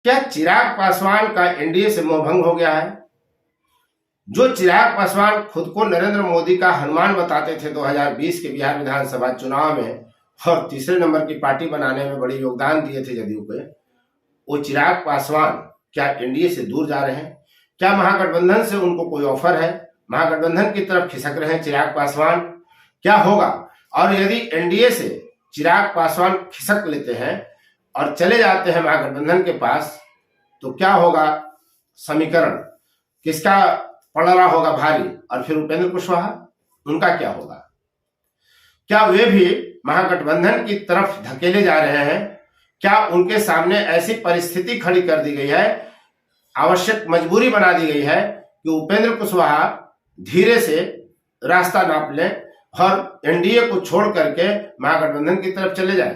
क्या चिराग पासवान का एनडीए से मोहभंग हो गया है? जो चिराग पासवान खुद को नरेंद्र मोदी का हनुमान बताते थे 2020 के बिहार विधानसभा चुनाव में और तीसरे नंबर की पार्टी बनाने में बड़ी योगदान दिए थे जदयू के, वो चिराग पासवान क्या एनडीए से दूर जा रहे हैं? क्या महागठबंधन से उनको कोई ऑफर है? महागठबंधन की तरफ खिसक रहे हैं चिराग पासवान? क्या होगा? और यदि एनडीए से चिराग पासवान खिसक लेते हैं और चले जाते हैं महागठबंधन के पास, तो क्या होगा? समीकरण किसका पड़ रहा होगा भारी? और फिर उपेंद्र कुशवाहा, उनका क्या होगा? क्या वे भी महागठबंधन की तरफ धकेले जा रहे हैं? क्या उनके सामने ऐसी परिस्थिति खड़ी कर दी गई है, आवश्यक मजबूरी बना दी गई है कि उपेंद्र कुशवाहा धीरे से रास्ता नाप लें और एनडीए को छोड़ करके महागठबंधन की तरफ चले जाएं?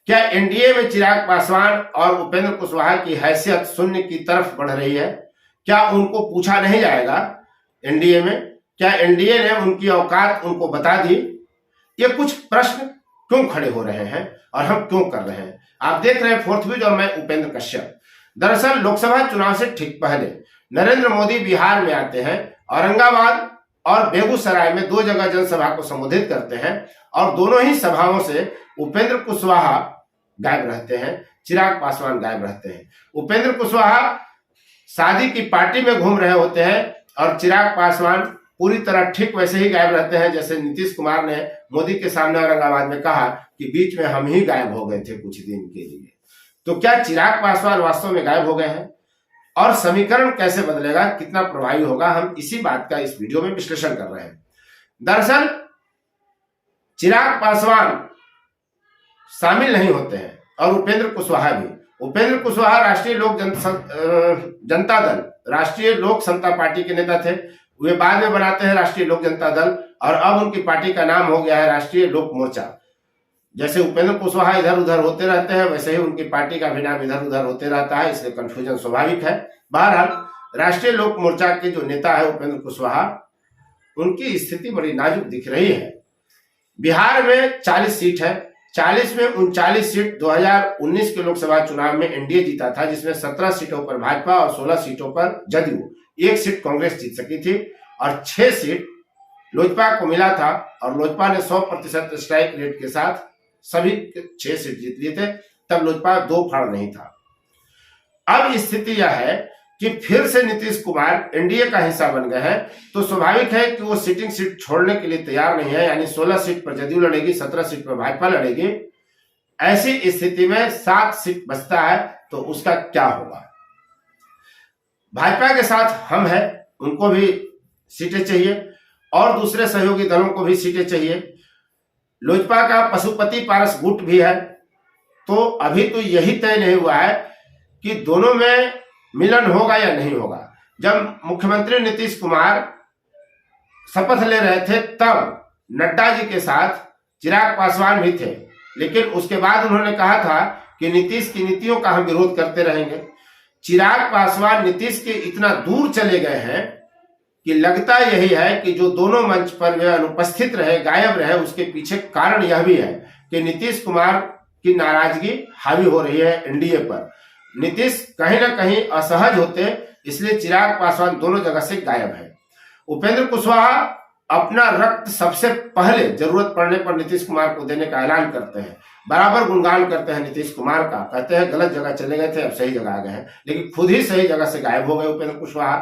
क्या एनडीए में चिराग पासवान और उपेंद्र कुशवाहा की हैसियत शून्य की तरफ बढ़ रही है? क्या उनको पूछा नहीं जाएगा एनडीए में? क्या एनडीए ने उनकी औकात उनको बता दी? ये कुछ प्रश्न क्यों खड़े हो रहे हैं और हम क्यों कर रहे हैं? आप देख रहे हैं फोर्थ व्यूज और मैं उपेंद्र कश्यप। दरअसल लोकसभा चुनाव से ठीक पहले नरेंद्र मोदी बिहार में आते हैं, औरंगाबाद और बेगूसराय में 2 जगह जनसभा को संबोधित करते हैं और दोनों ही सभाओं से उपेंद्र कुशवाहा गायब रहते हैं, चिराग पासवान गायब रहते हैं। उपेंद्र कुशवाहा शादी की पार्टी में घूम रहे होते हैं और चिराग पासवान पूरी तरह ठीक वैसे ही गायब रहते हैं जैसे नीतीश कुमार ने मोदी के सामने औरंगाबाद में कहा कि बीच में हम ही गायब हो गए थे कुछ दिन के लिए। तो क्या चिराग पासवान वास्तव में गायब हो गए हैं? और समीकरण कैसे बदलेगा, कितना प्रभावी होगा, हम इसी बात का इस वीडियो में विश्लेषण कर रहे हैं। दरअसल चिराग पासवान शामिल नहीं होते हैं और उपेंद्र कुशवाहा भी। उपेंद्र कुशवाहा राष्ट्रीय लोक जनता दल, राष्ट्रीय लोक समता पार्टी के नेता थे। वे बाद में बनाते हैं राष्ट्रीय लोक जनता दल और अब उनकी पार्टी का नाम हो गया है राष्ट्रीय लोक मोर्चा। जैसे उपेंद्र कुशवाहा इधर उधर होते रहते हैं, वैसे ही उनकी पार्टी का भी नाम इधर उधर होते रहता है, इसलिए कंफ्यूजन स्वाभाविक है। बहरहाल राष्ट्रीय लोक मोर्चा के जो नेता है उपेंद्र कुशवाहा, उनकी स्थिति बड़ी नाजुक दिख रही है। बिहार में 40 सीट है, 40 में 39 सीट 2019 के लोकसभा चुनाव में एनडीए जीता था, जिसमें 17 सीटों पर भाजपा और 16 सीटों पर जदयू, 1 सीट कांग्रेस जीत सकी थी और 6 सीट लोजपा को मिला था और लोजपा ने 100% स्ट्राइक रेट के साथ सभी 6 सीट जीत लिए थे। तब लोजपा 2 फाड़ नहीं था। अब स्थिति यह है कि फिर से नीतीश कुमार एनडीए का हिस्सा बन गए हैं, तो स्वाभाविक है कि वो सिटिंग सीट छोड़ने के लिए तैयार नहीं है। यानी 16 सीट पर जदयू लड़ेगी, 17 सीट पर भाजपा लड़ेगी। ऐसी स्थिति में 7 सीट बचता है, तो उसका क्या होगा? भाजपा के साथ हम हैं, उनको भी सीटें चाहिए और दूसरे सहयोगी दलों को भी सीटें चाहिए। लोजपा का पशुपति पारस गुट भी है। तो अभी तो यही तय नहीं हुआ है कि दोनों में मिलन होगा या नहीं होगा। जब मुख्यमंत्री नीतीश कुमार शपथ ले रहे थे तब नड्डा जी के साथ चिराग पासवान भी थे, लेकिन उसके बाद उन्होंने कहा था कि नीतीश की नीतियों का हम विरोध करते रहेंगे। चिराग पासवान नीतीश के इतना दूर चले गए हैं कि लगता यही है कि जो दोनों मंच पर वे अनुपस्थित रहे, गायब रहे, उसके पीछे कारण यह भी है कि नीतीश कुमार की नाराजगी हावी हो रही है एनडीए पर। नीतीश कहीं ना कहीं असहज होते, इसलिए चिराग पासवान दोनों जगह से गायब है। उपेंद्र कुशवाहा अपना रक्त सबसे पहले जरूरत पड़ने पर नीतीश कुमार को देने का ऐलान करते हैं, बराबर गुणगान करते हैं नीतीश कुमार का, कहते हैं गलत जगह चले गए थे, अब सही जगह आ गए हैं, लेकिन खुद ही सही जगह से गायब हो गए उपेंद्र कुशवाहा।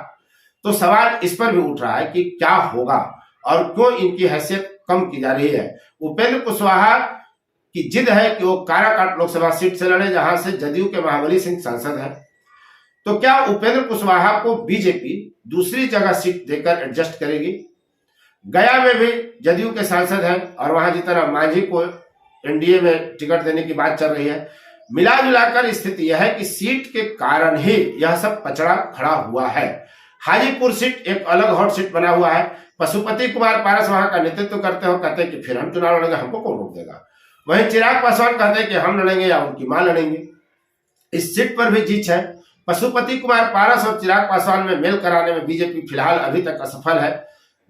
तो सवाल इस पर भी उठ रहा है कि क्या होगा और क्यों इनकी हैसियत कम की जा रही है। उपेंद्र कुशवाहा की जिद है कि वो काराकाट लोकसभा सीट से लड़े, जहां से जदयू के महाबली सिंह सांसद हैं। तो क्या उपेंद्र कुशवाहा को बीजेपी दूसरी जगह सीट देकर एडजस्ट करेगी? गया में भी जदयू के सांसद हैं और वहां जितना मांझी को एनडीए में टिकट देने की बात चल रही है। मिला जुलाकर स्थिति यह है कि सीट के कारण ही यह सब पचड़ा खड़ा हुआ है। हाजीपुर सीट एक अलग हॉट सीट बना हुआ है। पशुपति कुमार पारस वहां का नेतृत्व करते हो, कहते हैं कि फिर हम चुनाव लड़ेंगे, हमको कौन रोक देगा। वहीं चिराग पासवान कहते हैं कि हम लड़ेंगे या उनकी मां लड़ेंगे। इस सीट पर भी जीत है। पशुपति कुमार पारस और चिराग पासवान में मेल कराने में बीजेपी फिलहाल अभी तक असफल है।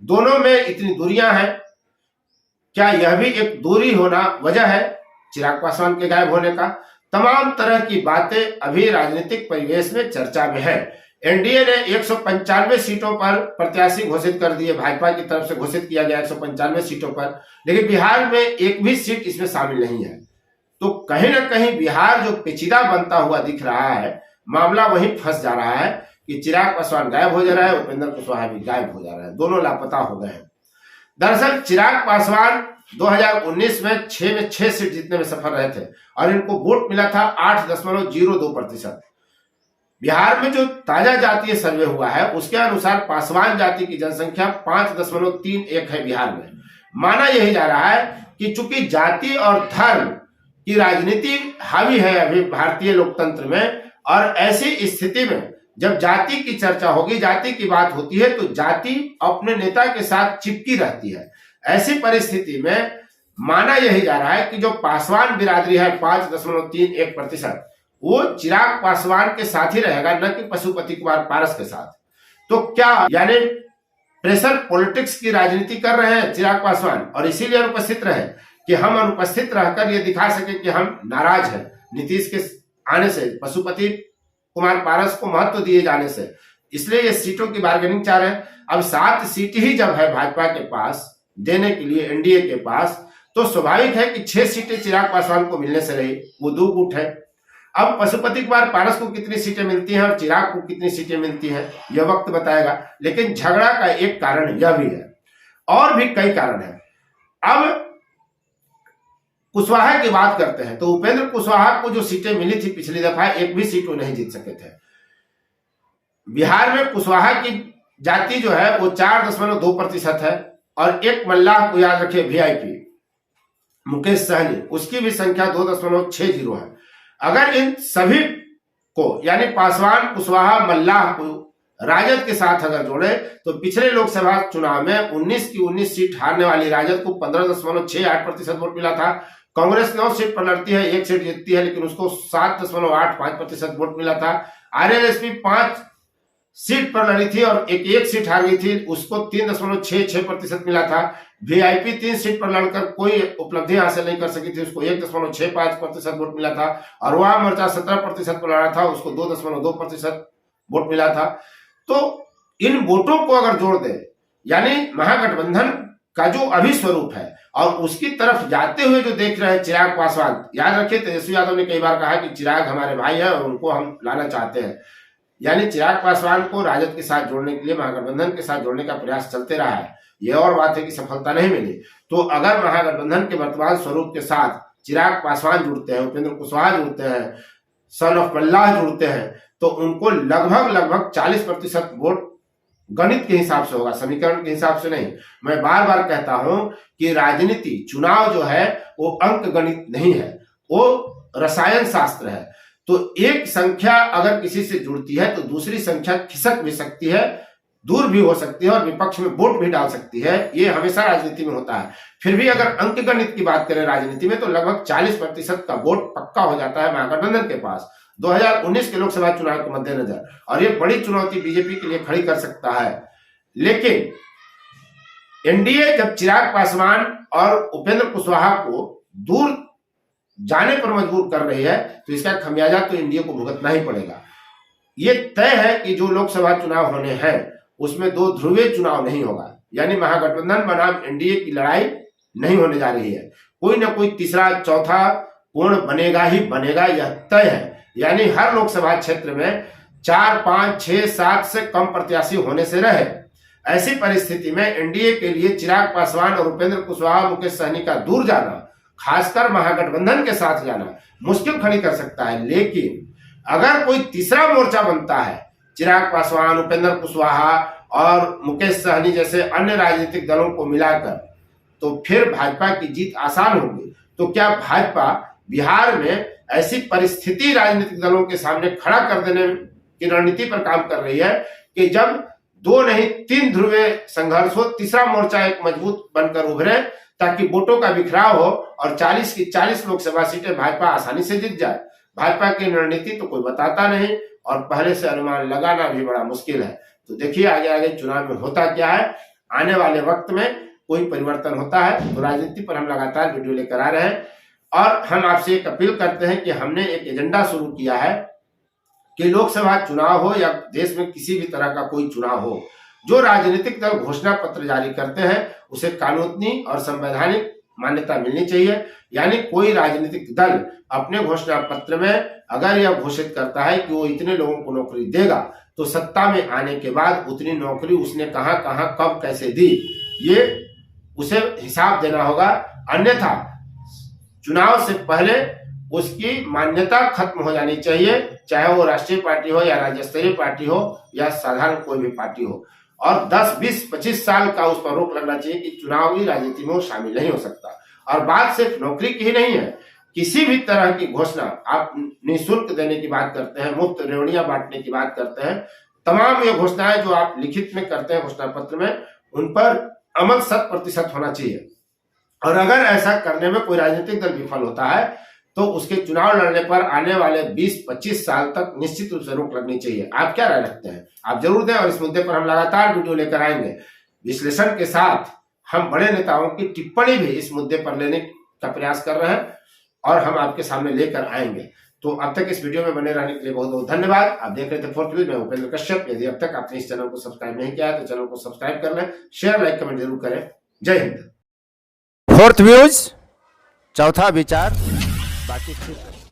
दोनों में इतनी दूरियां हैं, क्या यह भी एक दूरी होना वजह है चिराग पासवान के गायब होने का? तमाम तरह की बातें अभी राजनीतिक परिवेश में चर्चा में है। एनडीए ने 195 सीटों पर प्रत्याशी घोषित कर दिए, भाजपा की तरफ से घोषित किया गया 195 सीटों पर, लेकिन बिहार में एक भी सीट इसमें शामिल नहीं है। तो कहीं ना कहीं बिहार जो पेचीदा बनता हुआ दिख रहा है, मामला वहीं फंस जा रहा है कि चिराग पासवान गायब हो जा रहा है, उपेंद्र कुशवाहा भी गायब हो जा रहा है, दोनों लापता हो गए हैं। दरअसल चिराग पासवान 2019 में 6 सीट जीतने में सफल रहे थे और इनको वोट मिला था 8.02%। बिहार में जो ताजा जातीय सर्वे हुआ है उसके अनुसार पासवान जाति की जनसंख्या 5.31 है बिहार में। माना यही जा रहा है कि चूंकि जाति और धर्म की राजनीति हावी है अभी भारतीय लोकतंत्र में, और ऐसी स्थिति में जब जाति की चर्चा होगी, जाति की बात होती है, तो जाति अपने नेता के साथ चिपकी रहती है। ऐसी परिस्थिति में माना यही जा रहा है कि जो पासवान बिरादरी है 5.31%, वो चिराग पासवान के साथ ही रहेगा, न कि पशुपति कुमार पारस के साथ। तो क्या यानी प्रेशर पॉलिटिक्स की राजनीति कर रहे हैं चिराग पासवान, और इसीलिए अनुपस्थित रहे कि हम अनुपस्थित रहकर ये दिखा सके कि हम नाराज हैं नीतीश के आने से, पशुपति कुमार पारस को महत्व दिए जाने से, इसलिए ये सीटों की बार्गेनिंग चाह रहे हैं। अब 7 सीट ही जब है भाजपा के पास देने के लिए एनडीए के पास, तो स्वाभाविक है कि 6 सीटें चिराग पासवान को मिलने से रही, वो 2 गुट है। अब पशुपति कुमार पारस को कितनी सीटें मिलती हैं और चिराग को कितनी सीटें मिलती हैं यह वक्त बताएगा, लेकिन झगड़ा का एक कारण यह भी है, और भी कई कारण है। अब कुशवाहा की बात करते हैं तो उपेंद्र कुशवाहा को जो सीटें मिली थी पिछली दफा, एक भी सीट वो नहीं जीत सके थे। बिहार में कुशवाहा की जाति जो है वो 4.2% है, और एक मल्लाह को याद रखिए वीआईपी मुकेश सहनी, उसकी भी संख्या 2.60 है। अगर इन सभी को यानी पासवान, कुशवाहा, मल्लाह को राजद के साथ अगर जोड़े तो पिछले लोकसभा चुनाव में 19 की 19 सीट हारने वाली राजद को 15.68% वोट मिला था। कांग्रेस 9 सीट पर लड़ती है, 1 सीट जीतती है, लेकिन उसको 7.85% वोट मिला था। आरएलएसपी 5 सीट पर लड़ी थी और एक सीट हार गई थी, उसको 3.66% मिला था। वीआईपी 3 सीट पर लड़कर कोई उपलब्धि हासिल नहीं कर सकी थी, उसको 1.65% वोट मिला था। और वह मोर्चा 17% पर लड़ा था, उसको 2.2% वोट मिला था। तो इन वोटों को अगर जोड़ दे, यानी महागठबंधन का जो अभी स्वरूप है और उसकी तरफ जाते हुए जो देख रहे हैं चिराग पासवान, याद रखिए तेजस्वी यादव ने कई बार कहा कि चिराग हमारे भाई हैं और उनको हम लाना चाहते हैं, यानी चिराग पासवान को राजद के साथ जोड़ने के लिए, महागठबंधन के साथ जोड़ने का प्रयास चलते रहा है। यह और बात है कि सफलता नहीं मिली। तो अगर महागठबंधन के वर्तमान स्वरूप के साथ चिराग पासवान जुड़ते हैं, उपेंद्र कुशवाहा जुड़ते हैं, सन ऑफ मल्लाह जुड़ते हैं, तो उनको लगभग 40% वोट गणित के हिसाब से होगा, समीकरण के हिसाब से नहीं। मैं बार बार कहता हूं कि राजनीति, चुनाव जो है वो अंक गणित नहीं है, वो रसायन शास्त्र है। तो एक संख्या अगर किसी से जुड़ती है तो दूसरी संख्या खिसक भी सकती है, दूर भी हो सकती है और विपक्ष में वोट भी डाल सकती है। ये हमेशा राजनीति में होता है। फिर भी अगर अंक गणित की बात करें राजनीति में, तो लगभग 40% का वोट पक्का हो जाता है महागठबंधन के पास 2019 के लोकसभा चुनाव के मद्देनजर, और ये बड़ी चुनौती बीजेपी के लिए खड़ी कर सकता है। लेकिन एनडीए जब चिराग पासवान और उपेंद्र कुशवाहा को दूर जाने पर मजबूर कर रही है, तो इसका खमियाजा तो एनडीए को भुगतना ही पड़ेगा। ये तय है कि जो लोकसभा चुनाव होने हैं उसमें 2 ध्रुवीय चुनाव नहीं होगा, यानी महागठबंधन बनाम एनडीए की लड़ाई नहीं होने जा रही है। कोई ना कोई तीसरा चौथा कोण बनेगा ही बनेगा, यह तय है। यानी हर लोकसभा क्षेत्र में 4, 5, 6, 7 से कम प्रत्याशी होने से रहे। ऐसी परिस्थिति में एनडीए के लिए चिराग पासवान और उपेंद्र कुशवाहा, मुकेश सहनी का दूर जाना, खासकर महागठबंधन के साथ जाना मुश्किल खड़ी कर सकता है। लेकिन अगर कोई तीसरा मोर्चा बनता है, चिराग पासवान, उपेंद्र कुशवाहा और मुकेश सहनी जैसे अन्य राजनीतिक दलों को मिलाकर, तो फिर भाजपा की जीत आसान होगी। तो क्या भाजपा बिहार में ऐसी परिस्थिति राजनीतिक दलों के सामने खड़ा कर देने की रणनीति पर काम कर रही है कि जब 2 नहीं 3 ध्रुवीय संघर्ष हो, तीसरा मोर्चा एक मजबूत बनकर उभरे, ताकि वोटों का बिखराव हो और 40 की 40 लोकसभा सीटें भाजपा आसानी से जीत जाए। भाजपा की रणनीति तो कोई बताता नहीं और पहले से अनुमान लगाना भी बड़ा मुश्किल है। तो देखिए आगे आगे चुनाव में होता क्या है। आने वाले वक्त में कोई परिवर्तन होता है तो राजनीति पर हम लगातार वीडियो लेकर आ रहे हैं। और हम आपसे एक अपील करते हैं कि हमने एक एजेंडा शुरू किया है कि लोकसभा चुनाव हो या देश में किसी भी तरह का कोई चुनाव हो, जो राजनीतिक दल घोषणा पत्र जारी करते हैं उसे कानूनी और संवैधानिक मान्यता मिलनी चाहिए। यानी कोई राजनीतिक दल अपने घोषणा पत्र में अगर यह घोषित करता है कि वो इतने लोगों को नौकरी देगा, तो सत्ता में आने के बाद उतनी नौकरी उसने कहां कहां कब कैसे दी, ये उसे हिसाब देना होगा। अन्यथा चुनाव से पहले उसकी मान्यता खत्म हो जानी चाहिए, चाहे वो राष्ट्रीय पार्टी हो या राज्य स्तरीय पार्टी हो या साधारण कोई भी पार्टी हो। और 10, 20, 25 साल का उस पर रोक लगना चाहिए कि चुनावी राजनीति में वो शामिल नहीं हो सकता। और बात सिर्फ नौकरी की ही नहीं है, किसी भी तरह की घोषणा, आप निःशुल्क देने की बात करते हैं, मुफ्त रेवड़ियां बांटने की बात करते हैं, तमाम ये घोषणाएं जो आप लिखित में करते हैं घोषणा पत्र में, उन पर अमल 100% होना चाहिए। और अगर ऐसा करने में कोई राजनीतिक दल विफल होता है तो उसके चुनाव लड़ने पर आने वाले 20-25 साल तक निश्चित रूप से रोक लगनी चाहिए। आप क्या राय रखते हैं? आप जरूर दें, और इस मुद्दे पर हम लगातार वीडियो लेकर आएंगे विश्लेषण के साथ। हम बड़े नेताओं की टिप्पणी भी इस मुद्दे पर लेने का प्रयास कर रहे हैं और हम आपके सामने लेकर आएंगे। तो अब तक इस वीडियो में बने रहने के लिए बहुत बहुत धन्यवाद। आप देख रहे थे फोर्थ व्यूज, मैं उपेंद्र कश्यप। यदि अब तक आपने इस चैनल को सब्सक्राइब नहीं किया है तो चैनल को सब्सक्राइब कर लें, शेयर लाइक कमेंट जरूर करें। जय हिंद। फोर्थ व्यूज, चौथा विचार, बाकी ठीक है।